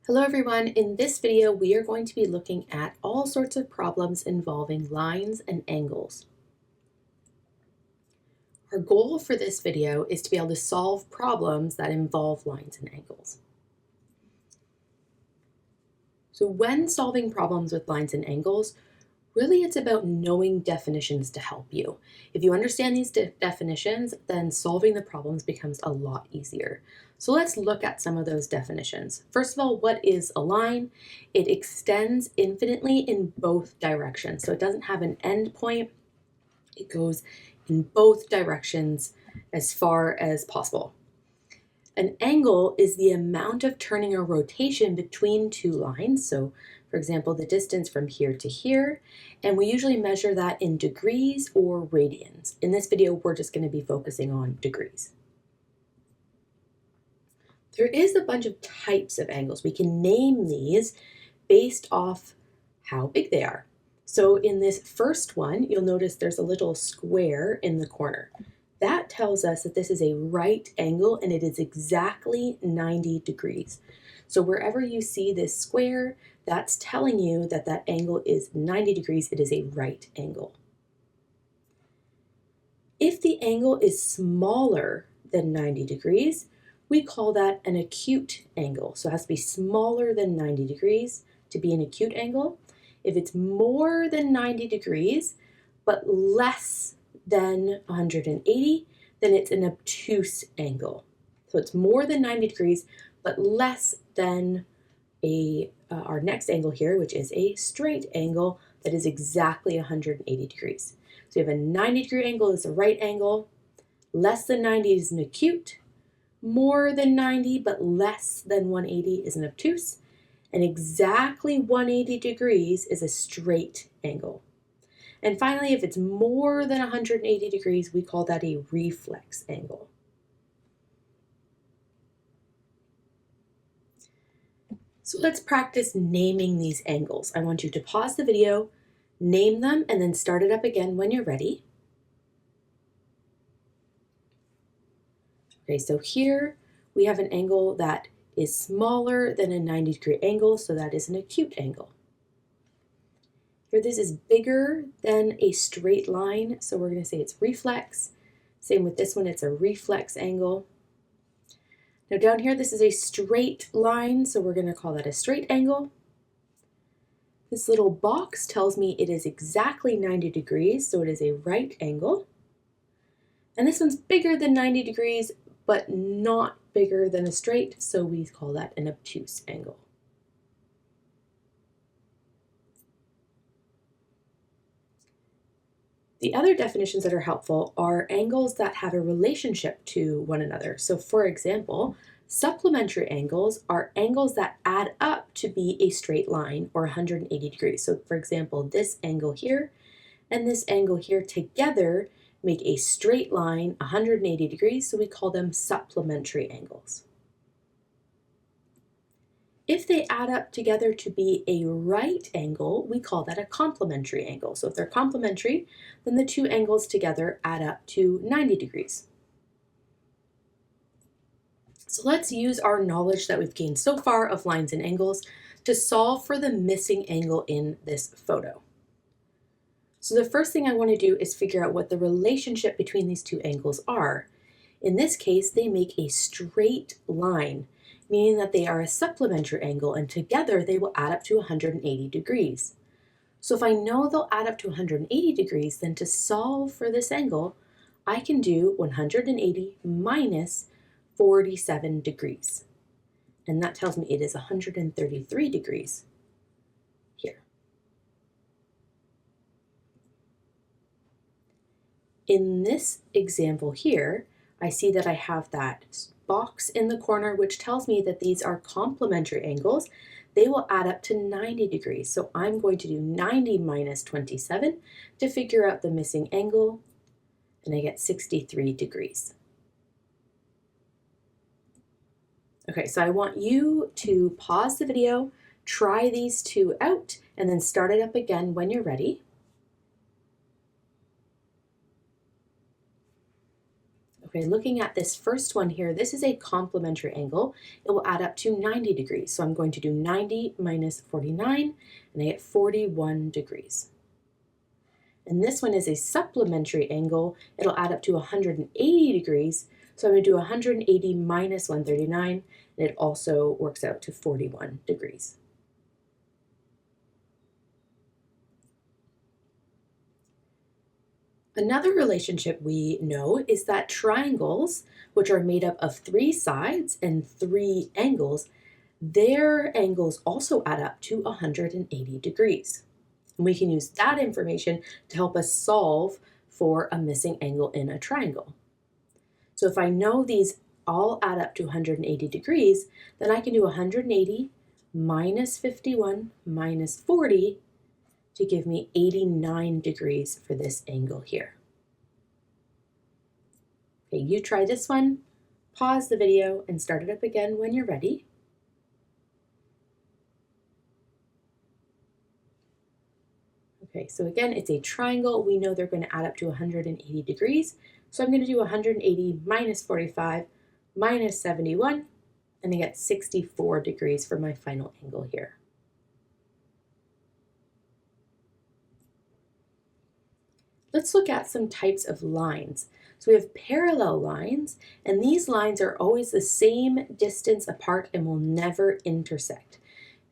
Hello everyone, in this video we are going to be looking at all sorts of problems involving lines and angles. Our goal for this video is to be able to solve problems that involve lines and angles. So when solving problems with lines and angles, really it's about knowing definitions to help you. If you understand these definitions, then solving the problems becomes a lot easier. So let's look at some of those definitions. First of all, what is a line? It extends infinitely in both directions. So it doesn't have an end point. It goes in both directions as far as possible. An angle is the amount of turning or rotation between two lines. So for example, the distance from here to here, and we usually measure that in degrees or radians. In this video, we're just going to be focusing on degrees. There is a bunch of types of angles. We can name these based off how big they are. So in this first one, you'll notice there's a little square in the corner. That tells us that this is a right angle and it is exactly 90 degrees. So wherever you see this square, that's telling you that that angle is 90 degrees. It is a right angle. If the angle is smaller than 90 degrees, we call that an acute angle. So it has to be smaller than 90 degrees to be an acute angle. If it's more than 90 degrees, but less than 180, then it's an obtuse angle. So it's more than 90 degrees, but less than our next angle here, which is a straight angle that is exactly 180 degrees. So you have a 90-degree angle is a right angle, less than 90 is an acute, more than 90 but less than 180 is an obtuse, and exactly 180 degrees is a straight angle. And finally, if it's more than 180 degrees, we call that a reflex angle. So let's practice naming these angles. I want you to pause the video, name them, and then start it up again when you're ready. Okay, so here we have an angle that is smaller than a 90-degree angle, so that is an acute angle. Here this is bigger than a straight line, so we're going to say it's reflex. Same with this one, it's a reflex angle. Now down here, this is a straight line, so we're going to call that a straight angle. This little box tells me it is exactly 90 degrees, so it is a right angle. And this one's bigger than 90 degrees, but not bigger than a straight, so we call that an obtuse angle. The other definitions that are helpful are angles that have a relationship to one another. So for example, supplementary angles are angles that add up to be a straight line or 180 degrees. So for example, this angle here and this angle here together make a straight line 180 degrees, so we call them supplementary angles. If they add up together to be a right angle, we call that a complementary angle. So if they're complementary, then the two angles together add up to 90 degrees. So let's use our knowledge that we've gained so far of lines and angles to solve for the missing angle in this photo. So the first thing I want to do is figure out what the relationship between these two angles are. In this case, they make a straight line, meaning that they are a supplementary angle, and together they will add up to 180 degrees. So if I know they'll add up to 180 degrees, then to solve for this angle, I can do 180 minus 47 degrees. And that tells me it is 133 degrees here. In this example here, I see that I have that box in the corner, which tells me that these are complementary angles. They will add up to 90 degrees. So I'm going to do 90 minus 27 to figure out the missing angle, and I get 63 degrees. Okay, so I want you to pause the video, try these two out, and then start it up again when you're ready. Okay, looking at this first one here, this is a complementary angle. It will add up to 90 degrees. So I'm going to do 90 minus 49, and I get 41 degrees. And this one is a supplementary angle. It'll add up to 180 degrees. So I'm going to do 180 minus 139, and it also works out to 41 degrees. Another relationship we know is that triangles, which are made up of 3 sides and 3 angles, their angles also add up to 180 degrees. And we can use that information to help us solve for a missing angle in a triangle. So if I know these all add up to 180 degrees, then I can do 180 minus 51 minus 40 to give me 89 degrees for this angle here. Okay, you try this one, pause the video, and start it up again when you're ready. Okay, so again, it's a triangle. We know they're going to add up to 180 degrees. So I'm going to do 180 minus 45 minus 71, and I get 64 degrees for my final angle here. Let's look at some types of lines. So we have parallel lines, and these lines are always the same distance apart and will never intersect.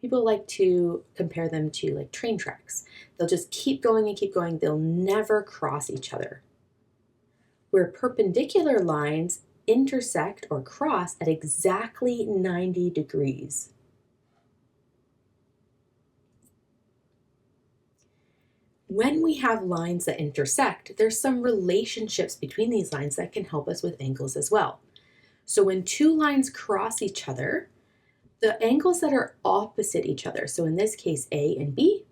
People like to compare them to like train tracks. They'll just keep going and keep going. They'll never cross each other. Where perpendicular lines intersect or cross at exactly 90 degrees. When we have lines that intersect, there's some relationships between these lines that can help us with angles as well. So when 2 lines cross each other, the angles that are opposite each other, so in this case A and B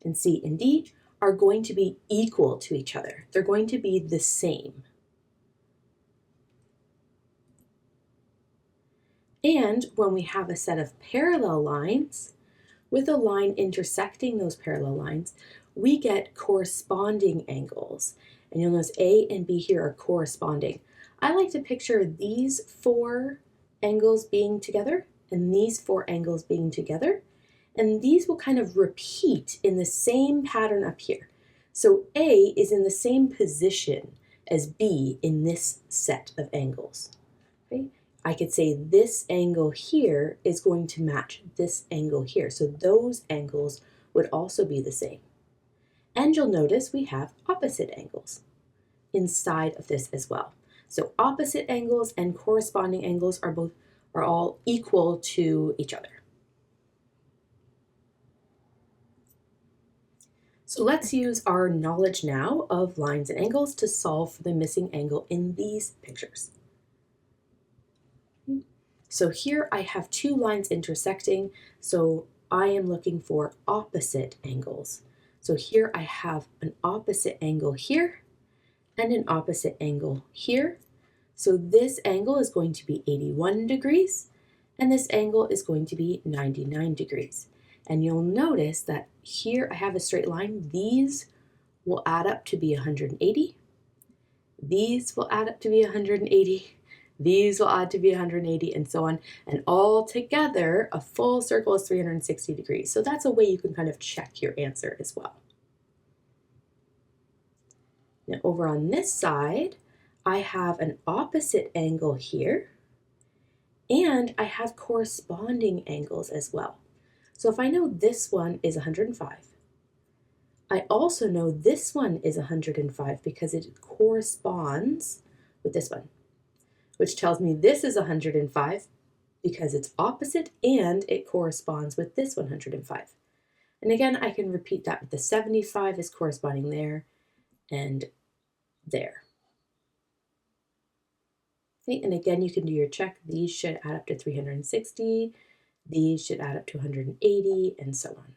and C and D, are going to be equal to each other. They're going to be the same. And when we have a set of parallel lines, with a line intersecting those parallel lines, we get corresponding angles. And you'll notice A and B here are corresponding. I like to picture these 4 angles being together and these 4 angles being together. And these will kind of repeat in the same pattern up here. So A is in the same position as B in this set of angles. Okay? I could say this angle here is going to match this angle here. So those angles would also be the same. And you'll notice we have opposite angles inside of this as well. So opposite angles and corresponding angles are all equal to each other. So let's use our knowledge now of lines and angles to solve for the missing angle in these pictures. So here I have 2 lines intersecting, so I am looking for opposite angles. So here I have an opposite angle here and an opposite angle here. So this angle is going to be 81 degrees and this angle is going to be 99 degrees. And you'll notice that here I have a straight line. These will add up to be 180. These will add up to be 180. These will add to be 180 and so on. And all together, a full circle is 360 degrees. So that's a way you can kind of check your answer as well. Now over on this side, I have an opposite angle here, and I have corresponding angles as well. So if I know this one is 105, I also know this one is 105 because it corresponds with this one, which tells me this is 105 because it's opposite and it corresponds with this 105. And again, I can repeat that with the 75 is corresponding there and there. Okay, and again, you can do your check. These should add up to 360. These should add up to 180 and so on.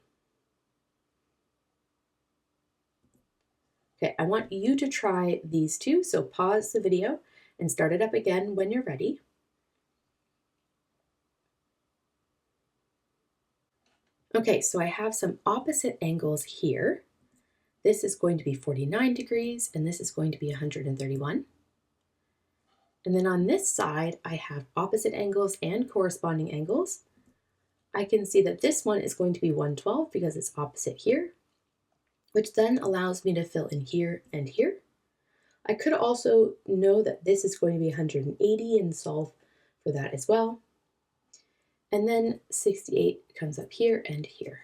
Okay, I want you to try these 2. So pause the video and start it up again when you're ready. Okay, so I have some opposite angles here. This is going to be 49 degrees and this is going to be 131. And then on this side, I have opposite angles and corresponding angles. I can see that this one is going to be 112 because it's opposite here, which then allows me to fill in here and here. I could also know that this is going to be 180 and solve for that as well. And then 68 comes up here and here.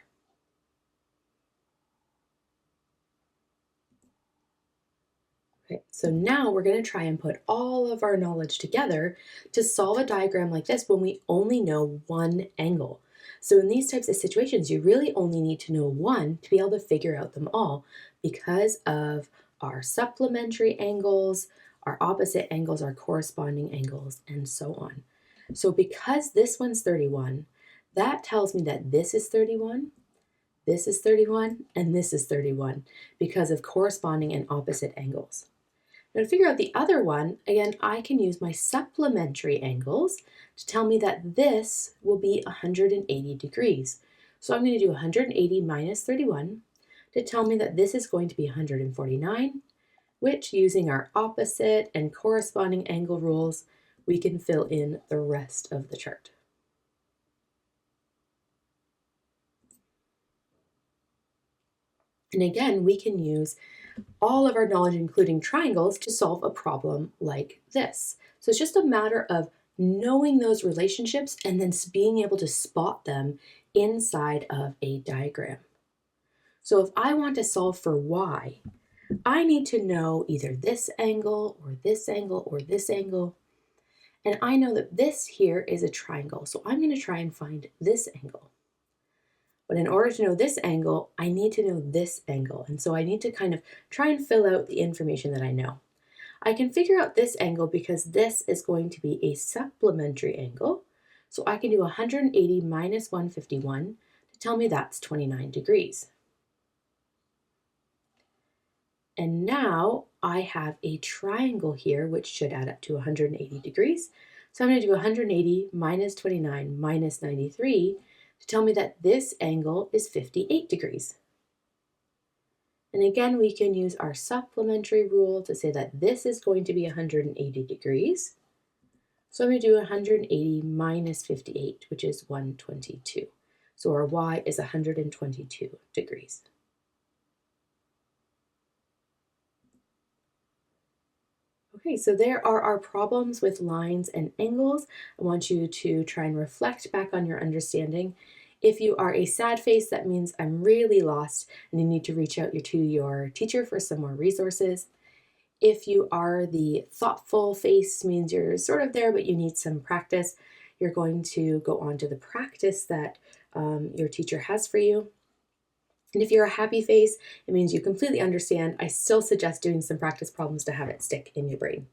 Okay, so now we're going to try and put all of our knowledge together to solve a diagram like this when we only know one angle. So in these types of situations, you really only need to know one to be able to figure out them all because of our supplementary angles, our opposite angles, our corresponding angles, and so on. So because this one's 31, that tells me that this is 31, this is 31, and this is 31 because of corresponding and opposite angles. Now to figure out the other one, again, I can use my supplementary angles to tell me that this will be 180 degrees. So I'm going to do 180 minus 31 to tell me that this is going to be 149, which using our opposite and corresponding angle rules, we can fill in the rest of the chart. And again, we can use all of our knowledge, including triangles, to solve a problem like this. So it's just a matter of knowing those relationships and then being able to spot them inside of a diagram. So if I want to solve for y, I need to know either this angle or this angle or this angle. And I know that this here is a triangle, so I'm going to try and find this angle. But in order to know this angle, I need to know this angle. And so I need to kind of try and fill out the information that I know. I can figure out this angle because this is going to be a supplementary angle. So I can do 180 minus 151 to tell me that's 29 degrees. And now I have a triangle here, which should add up to 180 degrees. So I'm going to do 180 minus 29 minus 93 to tell me that this angle is 58 degrees. And again, we can use our supplementary rule to say that this is going to be 180 degrees. So I'm going to do 180 minus 58, which is 122. So our y is 122 degrees. Okay, so there are our problems with lines and angles. I want you to try and reflect back on your understanding. If you are a sad face, that means I'm really lost and you need to reach out to your teacher for some more resources. If you are the thoughtful face, means you're sort of there but you need some practice. You're going to go on to the practice that your teacher has for you. And if you're a happy face, it means you completely understand. I still suggest doing some practice problems to have it stick in your brain.